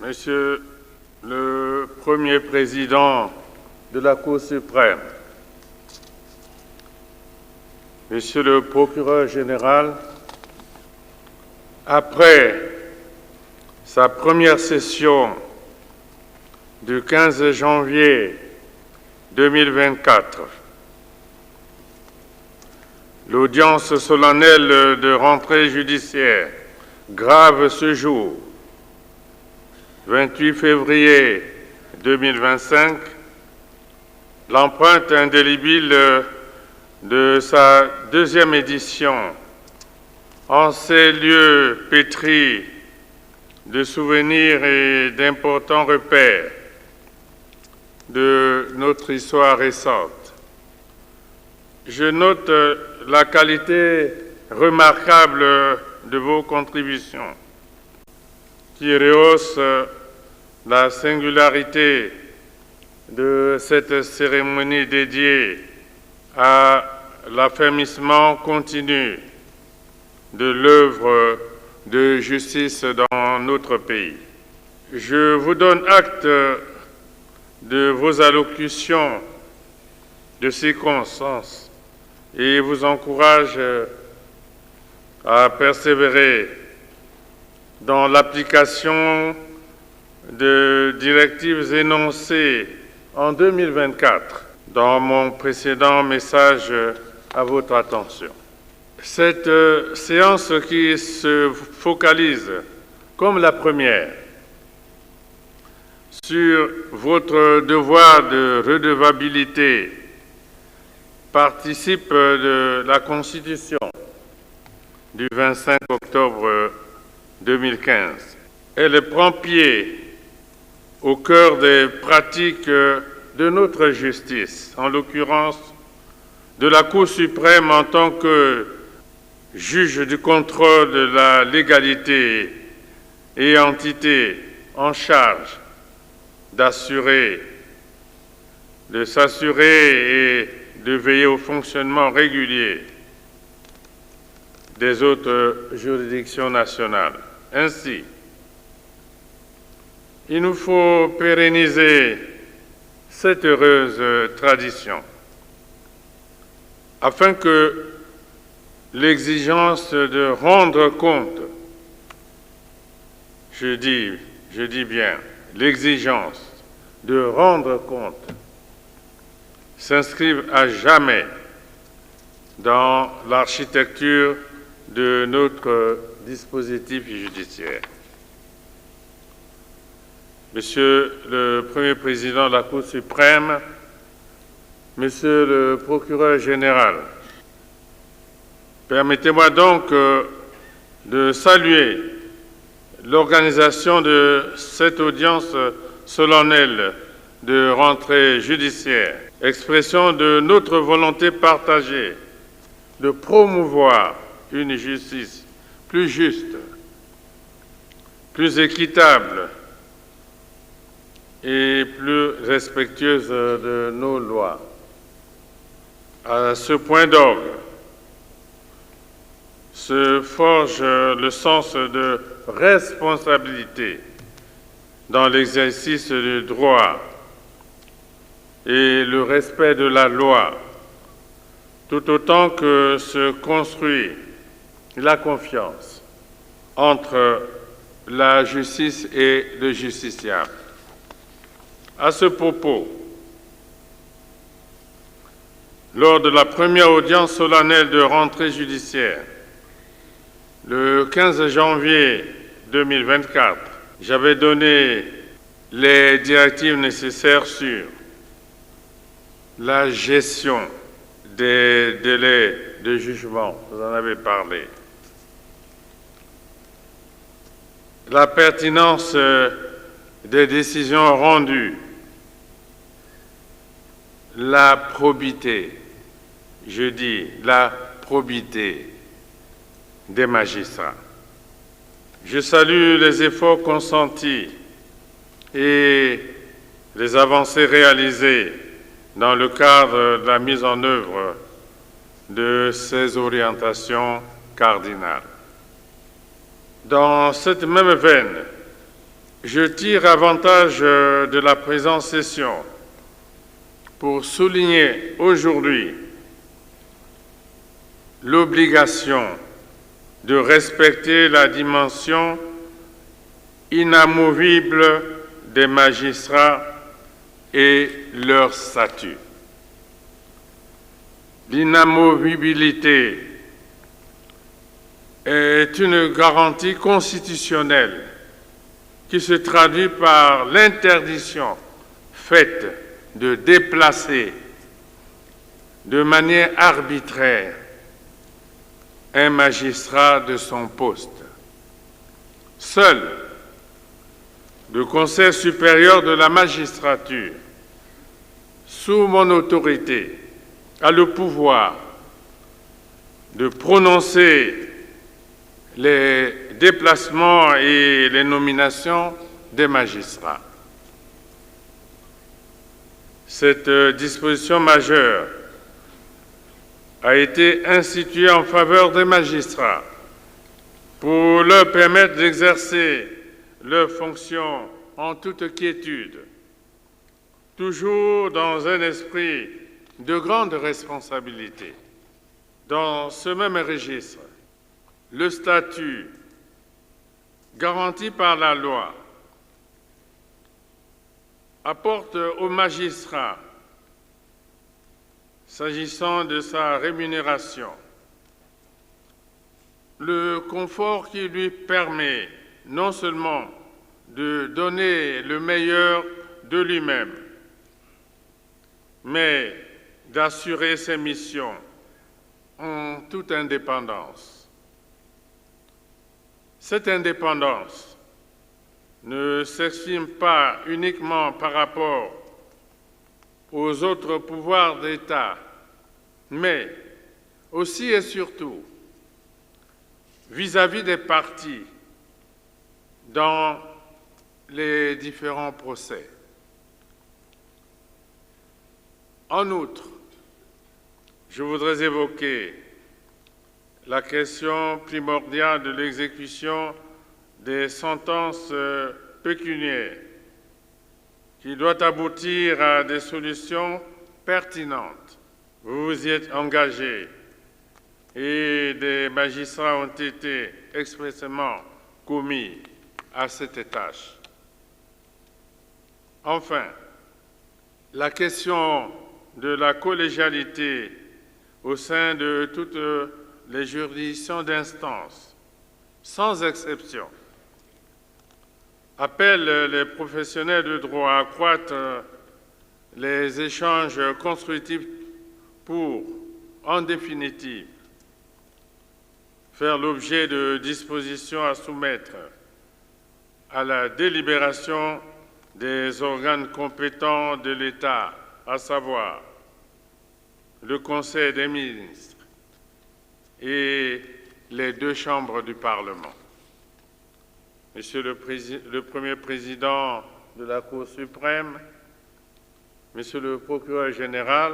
Monsieur le Premier Président de la Cour suprême, Monsieur le Procureur général, après sa première session du 15 janvier 2024, l'audience solennelle de rentrée judiciaire grave ce jour, 28 février 2025, l'empreinte indélébile de sa deuxième édition en ces lieux pétris de souvenirs et d'importants repères de notre histoire récente. Je note la qualité remarquable de vos contributions qui rehaussent la singularité de cette cérémonie dédiée à l'affermissement continu de l'œuvre de justice dans notre pays. Je vous donne acte de vos allocutions de circonstance et vous encourage à persévérer dans l'application de directives énoncées en 2024 dans mon précédent message à votre attention. Cette séance qui se focalise, comme la première, sur votre devoir de redevabilité participe de la Constitution du 25 octobre 2015. Elle prend pied au cœur des pratiques de notre justice, en l'occurrence de la Cour suprême en tant que juge du contrôle de la légalité et entité en charge de s'assurer et de veiller au fonctionnement régulier des autres juridictions nationales. Ainsi, il nous faut pérenniser cette heureuse tradition afin que l'exigence de rendre compte, je dis bien, l'exigence de rendre compte s'inscrive à jamais dans l'architecture de notre dispositif judiciaire. Monsieur le Premier Président de la Cour suprême, Monsieur le Procureur général, permettez-moi donc de saluer l'organisation de cette audience solennelle de rentrée judiciaire, expression de notre volonté partagée de promouvoir une justice plus juste, plus équitable et plus respectueuse de nos lois. À ce point d'orgue se forge le sens de responsabilité dans l'exercice du droit et le respect de la loi, tout autant que se construit la confiance entre la justice et le justiciable. À ce propos, lors de la première audience solennelle de rentrée judiciaire, le 15 janvier 2024, j'avais donné les directives nécessaires sur la gestion des délais de jugement, vous en avez parlé, la pertinence des décisions rendues, la probité, je dis la probité des magistrats. Je salue les efforts consentis et les avancées réalisées dans le cadre de la mise en œuvre de ces orientations cardinales. Dans cette même veine, Je tire avantage de la présente session pour souligner aujourd'hui l'obligation de respecter la dimension inamovible des magistrats et leur statut. L'inamovibilité est une garantie constitutionnelle qui se traduit par l'interdiction faite de déplacer de manière arbitraire un magistrat de son poste. Seul le Conseil supérieur de la magistrature, sous mon autorité, a le pouvoir de prononcer les déplacements et les nominations des magistrats. Cette disposition majeure a été instituée en faveur des magistrats pour leur permettre d'exercer leurs fonctions en toute quiétude, toujours dans un esprit de grande responsabilité. Dans ce même registre, le statut garanti par la loi apporte au magistrat, s'agissant de sa rémunération, le confort qui lui permet non seulement de donner le meilleur de lui-même, mais d'assurer ses missions en toute indépendance. Cette indépendance ne s'exprime pas uniquement par rapport aux autres pouvoirs d'État, mais aussi et surtout vis-à-vis des parties dans les différents procès. En outre, je voudrais évoquer la question primordiale de l'exécution des sentences pécuniaires qui doit aboutir à des solutions pertinentes. Vous vous y êtes engagés et des magistrats ont été expressément commis à cette tâche. Enfin, la question de la collégialité au sein de toutes les juridictions d'instance, sans exception, appelle les professionnels de droit à accroître les échanges constructifs pour, en définitive, faire l'objet de dispositions à soumettre à la délibération des organes compétents de l'État, à savoir le Conseil des ministres et les deux chambres du Parlement. Monsieur le Premier Président de la Cour suprême, Monsieur le Procureur général,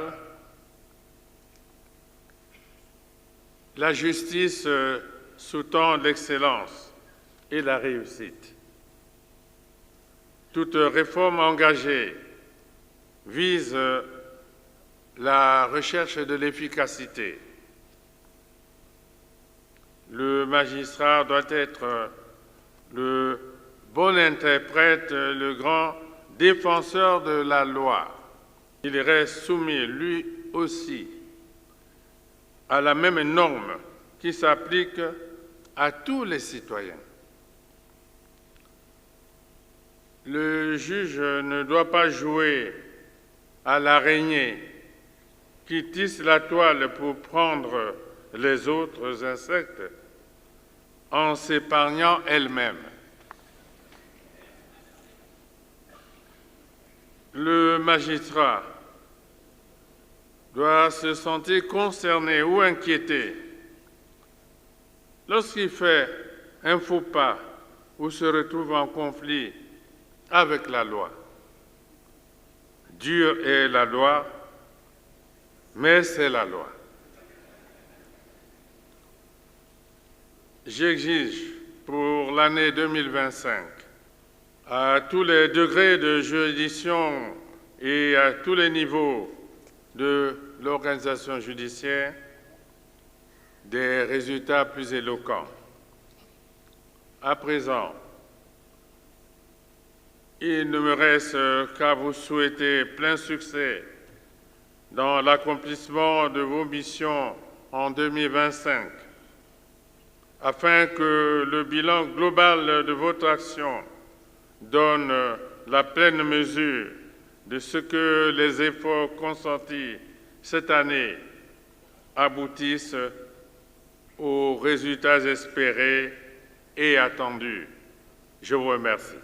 la justice sous-tend l'excellence et la réussite. Toute réforme engagée vise la recherche de l'efficacité. Le magistrat doit être le bon interprète, le grand défenseur de la loi. Il reste soumis, lui aussi, à la même norme qui s'applique à tous les citoyens. Le juge ne doit pas jouer à l'araignée qui tisse la toile pour prendre les autres insectes en s'épargnant elle-même. Le magistrat doit se sentir concerné ou inquiété lorsqu'il fait un faux pas ou se retrouve en conflit avec la loi. Dure est la loi, mais c'est la loi. J'exige pour l'année 2025, à tous les degrés de juridiction et à tous les niveaux de l'organisation judiciaire des résultats plus éloquents. À présent, il ne me reste qu'à vous souhaiter plein succès dans l'accomplissement de vos missions en 2025, afin que le bilan global de votre action donne la pleine mesure de ce que les efforts consentis cette année aboutissent aux résultats espérés et attendus. Je vous remercie.